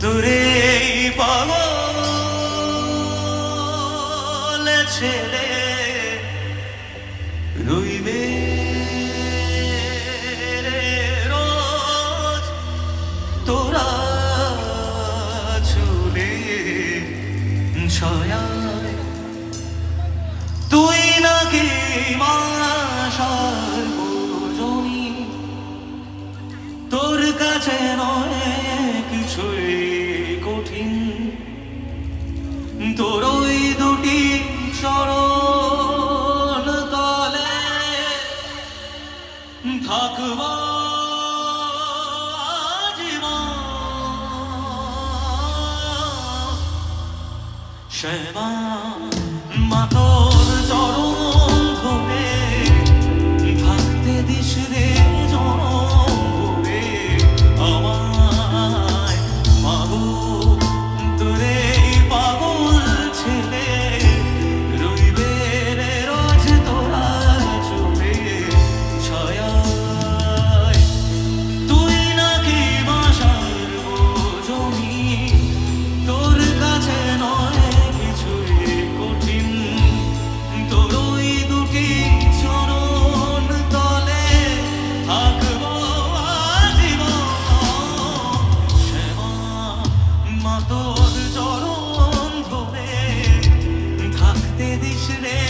দূরে পাগল ছেলে রইবে রোজ তোরা চলে ছায়ায় তুই নাকি মাশার বোঝনি তোর কাছে নয় কিছুই কঠিন তোর ওই দুটি চরণ তলে থাকব জীবন শ্যামা মা তোর চরণ ধরে থাকতে দিস রে জনম ভরে আমায় মাগো তোরে পাগল ছেলে রইবে রে রোজ তোরা চলে ছায়ায় তুই নাকি মাশার বোঝনি তোর কাছে নয় কিছুই কঠিন তোর ওই দুটি চরণ তলে থাকব আজীবন শ্যামা মা তোর চরণ ধরে থাকতে দিস রে